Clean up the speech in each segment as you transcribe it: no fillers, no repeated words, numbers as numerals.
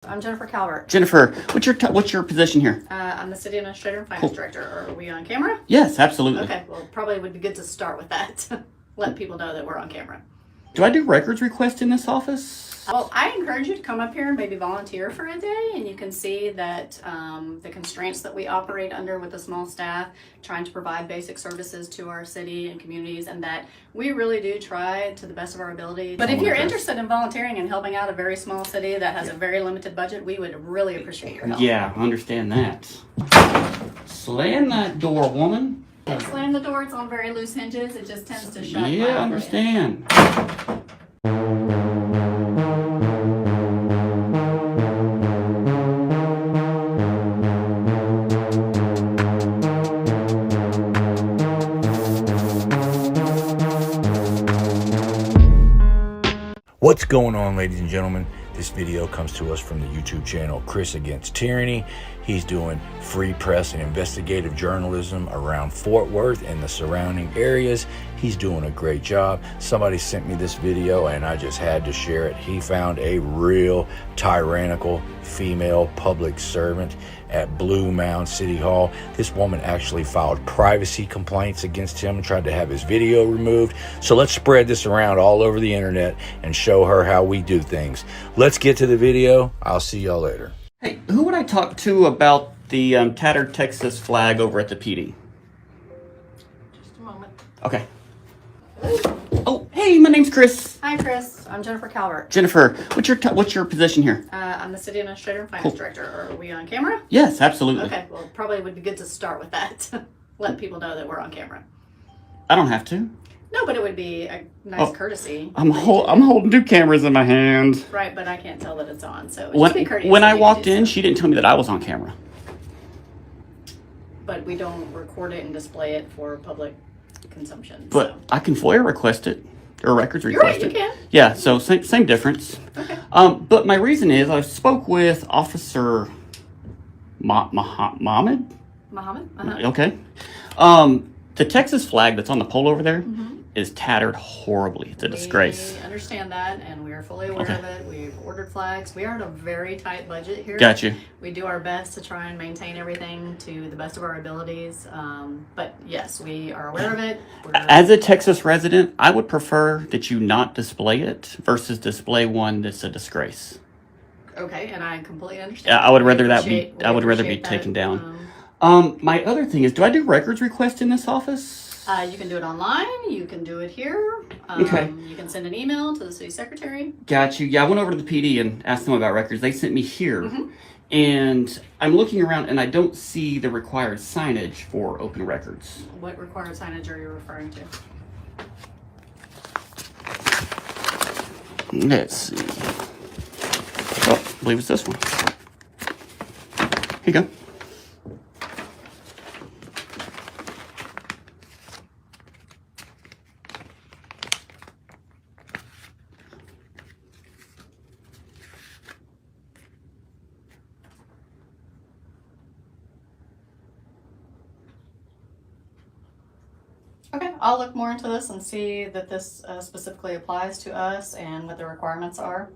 I'm Jennifer Calvert. Jennifer, what's your position here? I'm the city administrator and finance director. Are we on camera? Yes, absolutely. Okay, well, probably would be good to start with that. Let people know that we're on camera. Do I do records requests in this office? Well, I encourage you to come up here and maybe volunteer for a day, and you can see that the constraints that we operate under with a small staff, trying to provide basic services to our city and communities, and that we really do try to the best of our ability. But if you're interested in volunteering and helping out a very small city that has a very limited budget, we would really appreciate your help. Yeah, I understand that. Slam that door, woman. Slam the door, it's on very loose hinges, it just tends to shut. Yeah, I understand. What's going on, ladies and gentlemen? This video comes to us from the YouTube channel Chris Against Tyranny. He's doing free press and investigative journalism around Fort Worth and the surrounding areas. He's doing a great job. Somebody sent me this video and I just had to share it. He found a real tyrannical female public servant at Blue Mound City Hall. This woman actually filed privacy complaints against him and tried to have his video removed. So let's spread this around all over the internet and show her how we do things. Let's get to the video. I'll see y'all later. Hey, who would I talk to about the tattered Texas flag over at the PD? Just a moment. Okay. Oh, hey, my name's Chris. Hi, Chris. I'm Jennifer Calvert. Jennifer, what's your position here? I'm the city administrator and finance director. Are we on camera? Yes, absolutely. Okay, well, probably would be good to start with that. Let people know that we're on camera. I don't have to. No, but it would be a nice courtesy. I'm holding two cameras in my hand. Right, but I can't tell that it's on, so it would just be courteous. When I if you walked could do in, so. she didn't tell me that I was on camera. But we don't record it and display it for public consumption. But so. I can FOIA request it, or records You're request right, it. you can. Yeah, so same difference. Okay. But my reason is I spoke with Officer Mohammed. Mohammed? Uh-huh. Okay. The Texas flag that's on the pole over there is tattered horribly. It's a disgrace. We understand that, and we are fully aware of it. We've ordered flags. We are on a very tight budget here. Got you. We do our best to try and maintain everything to the best of our abilities. But yes, we are aware of it. As a Texas resident, I would prefer that you not display it versus display one that's a disgrace. Okay, and I completely understand. Yeah, I would rather We appreciate taken that. down. My other thing is, do I do records requests in this office? You can do it online. You can do it here. Okay. You can send an email to the city secretary. Got you. Yeah, I went over to the PD and asked them about records. They sent me here. And I'm looking around and I don't see the required signage for open records. What required signage are you referring to? Let's see. Oh, I believe it's this one. Here you go. Okay, I'll look more into this and see that this specifically applies to us and what the requirements are,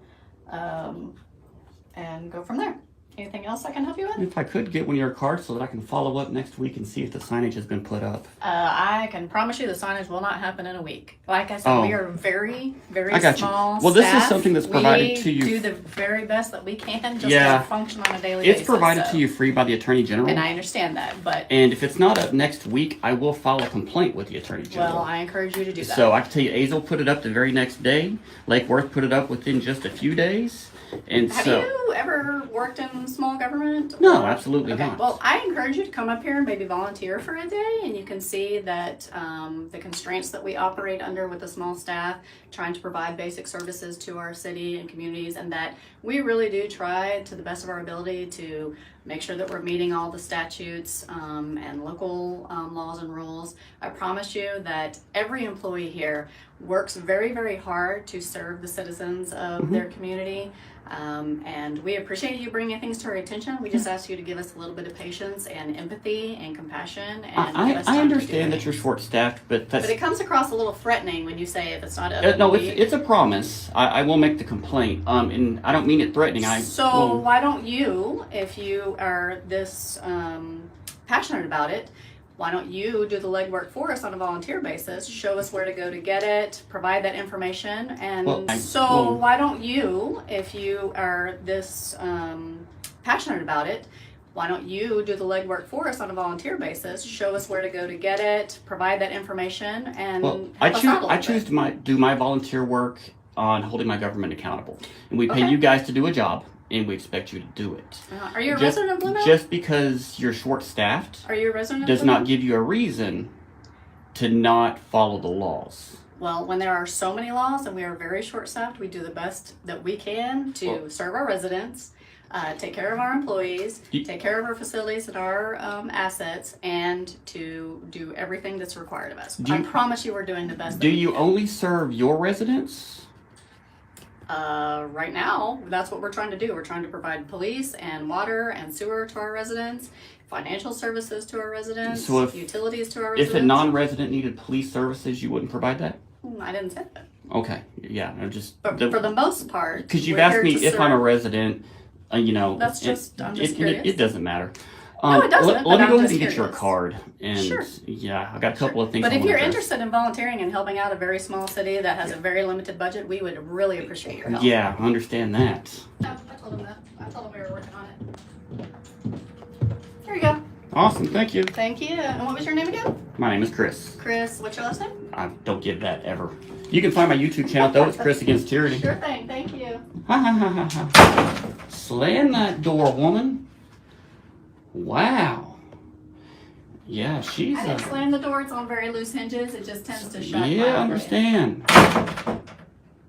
and go from there. Anything else I can help you with? If I could get one of your cards so that I can follow up next week and see if the signage has been put up. I can promise you the signage will not happen in a week. Like I said, we are very, very I got small you. Well, this is staff. something that's provided to you. We do the very best that we can just Yeah. to function on a daily basis. It's provided so. to you free by the Attorney General. And I understand that, but And if it's not up next week, I will file a complaint with the Attorney General. well, I encourage you to do that. So I can tell you, Azle put it up the very next day. Lake Worth put it up within just a few days. And Have so, you ever worked in small government? No, absolutely Okay. not. Well, I encourage you to come up here and maybe volunteer for a day, and you can see that the constraints that we operate under with a small staff, trying to provide basic services to our city and communities, and that we really do try to the best of our ability to make sure that we're meeting all the statutes and local laws and rules. I promise you that every employee here works very, very hard to serve the citizens of their community. And we appreciate you bringing things to our attention. We just ask you to give us a little bit of patience and empathy and compassion. And give us I time to do understand that things. you're short-staffed, but that's... But it comes across a little threatening when you say if it's not up. no, it's a promise. I will make the complaint. And I don't mean it threatening. So why don't you, if you are this passionate about it, why don't you do the legwork for us on a volunteer basis? Show us where to go to get it, provide that information, and why don't you, if you are this passionate about it, why don't you do the legwork for us on a volunteer basis? Show us where to go to get it, provide that information, and I choose to do my volunteer work on holding my government accountable, and we pay you guys to do a job. And we expect you to do it. Are you a resident of Plymouth? Just because you're short-staffed Are you a resident does of not give you a reason to not follow the laws. Well, when there are so many laws and we are very short-staffed, we do the best that we can to serve our residents, take care of our employees, take care of our facilities and our assets, and to do everything that's required of us. I promise you we're doing the best. Do you only serve your residents? Right now, that's what we're trying to do. We're trying to provide police and water and sewer to our residents, financial services to our residents, utilities to our residents. If a non-resident needed police services, you wouldn't provide that? I didn't say that. Okay, yeah, But for the most part, because you've asked me if I'm a resident, That's just, I'm just curious. It doesn't matter. No, it doesn't. Let me go ahead and just get your curious. card. And Sure. yeah, I got a couple of things. But I if wanna you're address. interested in volunteering and helping out a very small city that has a very limited budget, we would really appreciate your help. Yeah, I understand that. No, I told him that. I told him we were working on it. Here you go. Awesome, thank you. Thank you. And what was your name again? My name is Chris. Chris, what's your last name? I don't give that ever. You can find my YouTube channel though. It's Chris Against Tyranny. Sure thing. Thank you. Ha ha ha ha ha. Slam that door, woman. Wow. Yeah, she's. I didn't slam the door. It's on very loose hinges. It just tends to shut. Yeah, I understand.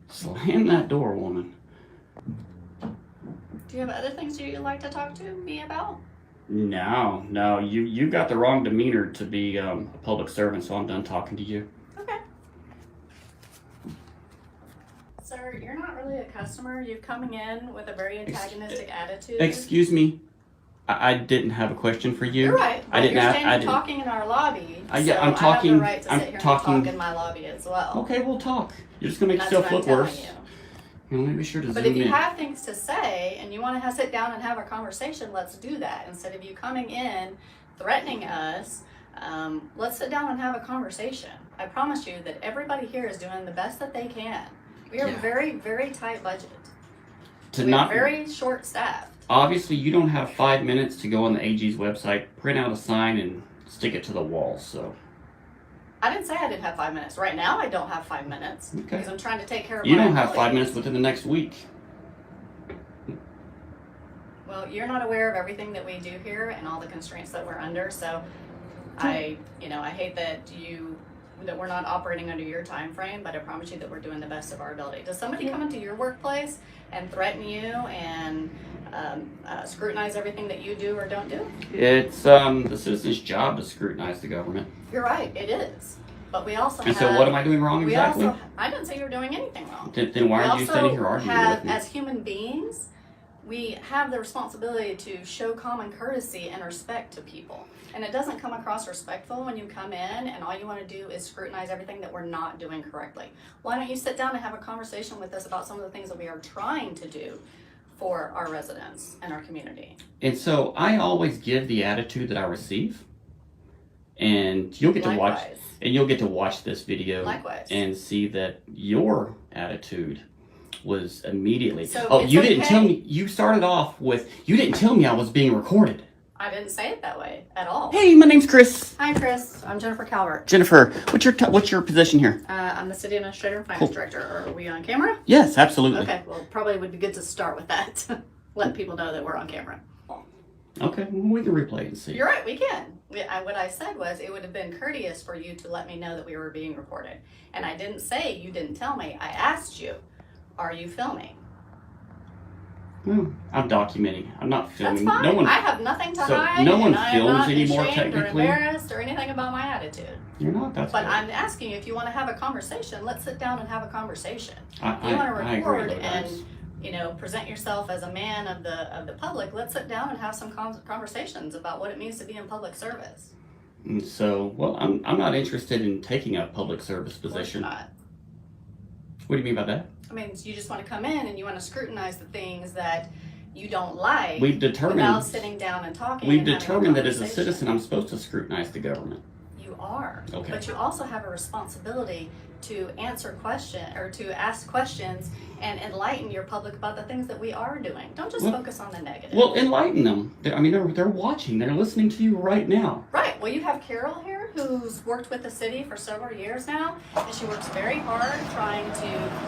Slam that door, woman. Do you have other things you'd like to talk to me about? No. You got the wrong demeanor to be a public servant, so I'm done talking to you. Okay. Sir, you're not really a customer. You're coming in with a very antagonistic attitude. Excuse me. I didn't have a question for you. You're right. I didn't. You're standing talking in our lobby. Yeah, so I'm talking. I have the right to I'm sit here talking. and talk in my lobby as well. Okay, we'll talk. You're just gonna make That's yourself what I'm look telling worse. you. Let me be sure to But zoom if you in. have things to say and you want to sit down and have a conversation, let's do that. Instead of you coming in, threatening us, let's sit down and have a conversation. I promise you that everybody here is doing the best that they can. We are very, very tight budget. We are very short staffed. Obviously, you don't have 5 minutes to go on the AG's website, print out a sign, and stick it to the wall. So I didn't say I didn't have 5 minutes. Right now, I don't have 5 minutes Okay. because I'm trying to take care of you my don't have 5 employees. minutes within the next week. Well, you're not aware of everything that we do here and all the constraints that we're under. So, I hate that we're not operating under your time frame, but I promise you that we're doing the best of our ability. Does somebody come into your workplace and threaten you and scrutinize everything that you do or don't do? It's the citizen's job to scrutinize the government. You're right, it is. But we also And so, what am I doing wrong exactly? I didn't say you were doing anything wrong. Then why are you standing here arguing with me? As human beings, we have the responsibility to show common courtesy and respect to people. And it doesn't come across respectful when you come in and all you want to do is scrutinize everything that we're not doing correctly. Why don't you sit down and have a conversation with us about some of the things that we are trying to do for our residents and our community? And so I always give the attitude that I receive, and you'll get to watch. Likewise. And you'll get to watch this video Likewise. and see that your attitude was immediately. So oh, it's you didn't tell okay. me. You started off with, you didn't tell me I was being recorded. I didn't say it that way at all. Hey, my name's Chris. Hi, Chris. I'm Jennifer Calvert. Jennifer, what's your position here? I'm the city administrator and finance director. Are we on camera? Yes, absolutely. Okay, well, probably would be good to start with that. Let people know that we're on camera. Okay, well, we can replay and see. You're right, we can. What I said was it would have been courteous for you to let me know that we were being recorded. And I didn't say you didn't tell me. I asked you, are you filming? Well, I'm documenting. I'm not That's filming. fine. No one. I have nothing to So hide. no one and I am films not anymore, ashamed technically? or embarrassed or anything about my attitude. You're not. That's But good. I'm asking you if you want to have a conversation. Let's sit down and have a conversation. If you I want to agree record with and that. present yourself as a man of the public, let's sit down and have some conversations about what it means to be in public service. And so, well, I'm not interested in taking a public service Of course position. you're not. What do you mean by that? I mean, you just want to come in and you want to scrutinize the things that you don't like We've determined. without sitting down and talking. We've and having a determined that as a conversation. citizen, I'm supposed to scrutinize the government. You are. Okay. But you also have a responsibility to answer to ask questions and enlighten your public about the things that we are doing. Don't just focus on the negative. Well, enlighten them. They're watching. They're listening to you right now. Right. Well, you have Carol here who's worked with the city for several years now, and she works very hard trying to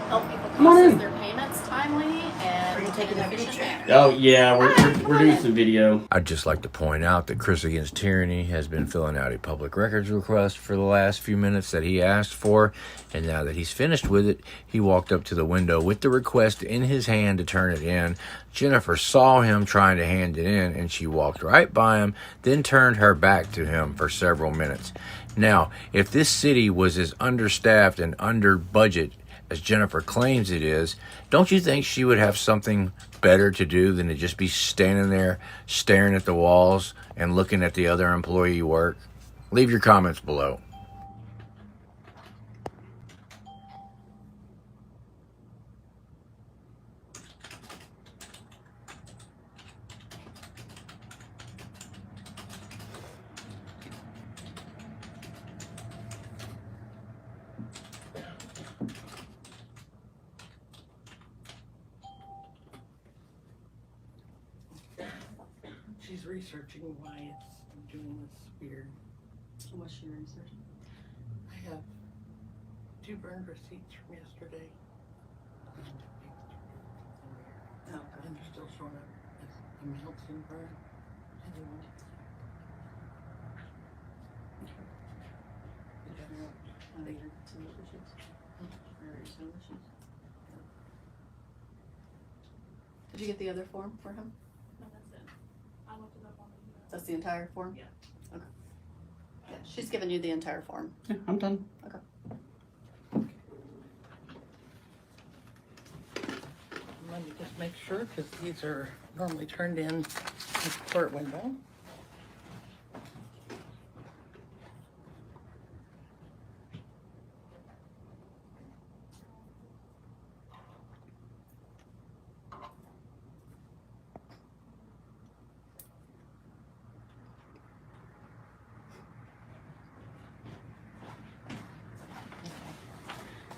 help people Come on process in. their payments timely and Are you taking in an the video? efficient manner. Oh yeah, Come we're on doing in. some video. I'd just like to point out that Chris Against Tyranny has been filling out a public records request for the last few minutes that he asked for, and now that he's finished with it, he walked up to the window with the request in his hand to turn it in. Jennifer saw him trying to hand it in, and she walked right by him, then turned her back to him for several minutes. Now, if this city was as understaffed and under budget as Jennifer claims it is, don't you think she would have something better to do than to just be standing there staring at the walls and looking at the other employee work? Leave your comments below. She's researching why it's doing this weird. What's your research? I have 2 burned receipts from yesterday. Oh, And they're still showing up as amounts in burn. Anyway. Did you get the other form for him? No, that's it. I looked it up on the. That's the entire form? Yeah. Okay. Yeah, she's given you the entire form. Yeah, I'm done. Let me just make sure, because these are normally turned in the court window.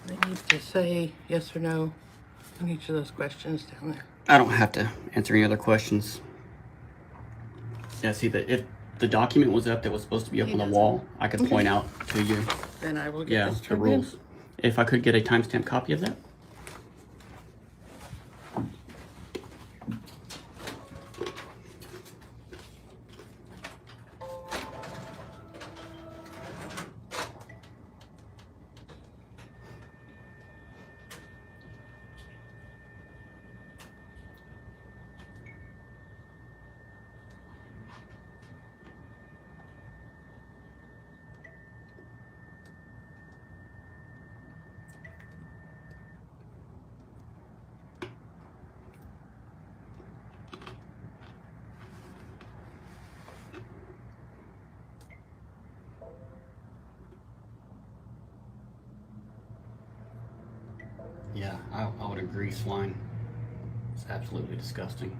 They need to say yes or no on each of those questions down there. I don't have to answer any other questions. Yeah, see that if the document was up that was supposed to be up He on the doesn't. wall, I could point out to you. Then I will get Yeah, this the turned rules. If I could get a timestamp copy of that. Yeah, I would agree, swine. It's absolutely disgusting.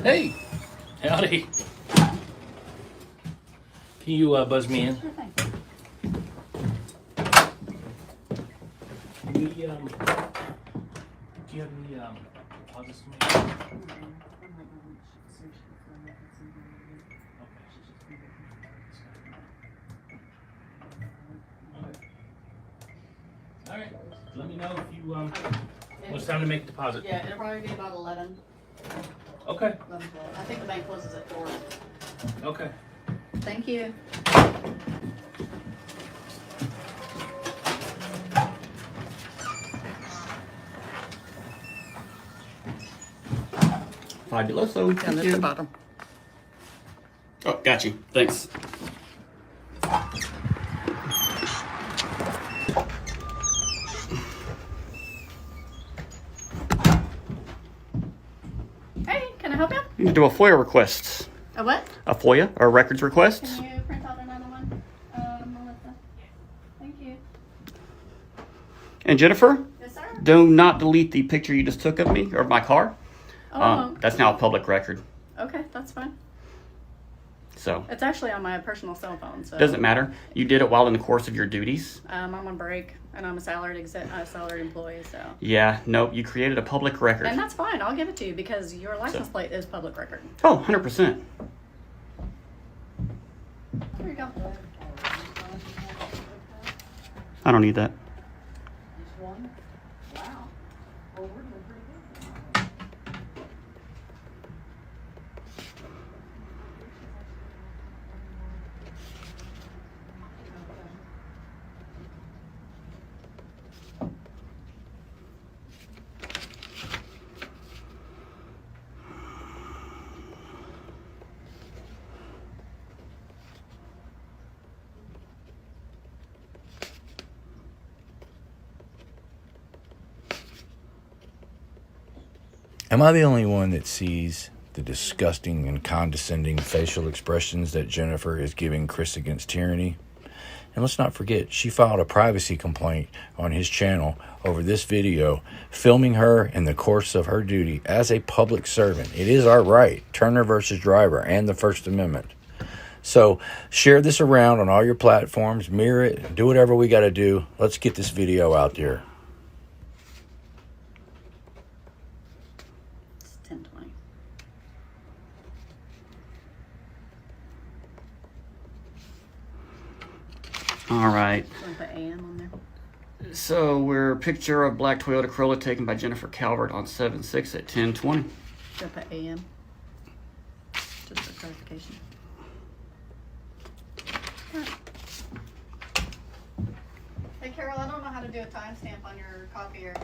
Hey, howdy. Can you buzz me in? Sure thing. Do you have any deposits to make? Okay. All right. Let me know if you when it's time to make deposit. Yeah, it'll probably be about 11, Okay. 11, 12. I think the bank closes at 4. Okay. Thank you. Fabuloso. Down Thank at you. the bottom. Oh, got you. Thanks. Hey, can I help you? You need to do a FOIA request. A what? A FOIA, or a records request. Can you print out another one? Melissa. Thank you. And Jennifer, Yes, sir. do not delete the picture you just took of me, or of my car. Oh, That's now a public record. okay, that's fine. So, It's actually on my personal cell phone, so. doesn't matter. You did it while in the course of your duties. I'm on break, and I'm a salaried employee, so. Yeah, no, you created a public record. And that's fine. I'll give it to you because your license So. plate is public record. Oh, 100%. Here you go. I don't need that. Wow. Well, we're doing pretty good. Am I the only one that sees the disgusting and condescending facial expressions that Jennifer is giving Chris against Tyranny? And let's not forget, she filed a privacy complaint on his channel over this video, filming her in the course of her duty as a public servant. It is our right, Turner versus Driver and the First Amendment. So share this around on all your platforms, mirror it, do whatever we got to do. Let's get this video out there. It's 10:20. All right. Want to put AM on there? So we're a picture of black Toyota Corolla taken by Jennifer Calvert on 7/6 at 10:20. Should I put AM? Just for clarification. Alright. Hey Carol, I don't know how to do a timestamp on your copier.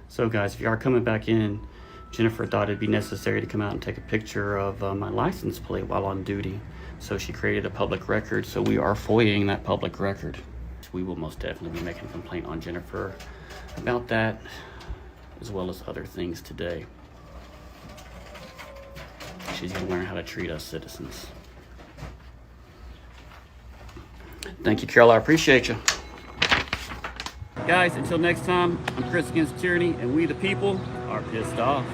So guys, if you are coming back in, Jennifer thought it'd be necessary to come out and take a picture of my license plate while on duty. So she created a public record, so we are FOIAing that public record. We will most definitely be making a complaint on Jennifer about that, as well as other things today. She's gonna learn how to treat us citizens. Thank you, Carol, I appreciate you. Guys, until next time, I'm Chris against Tyranny, and we the people are pissed off.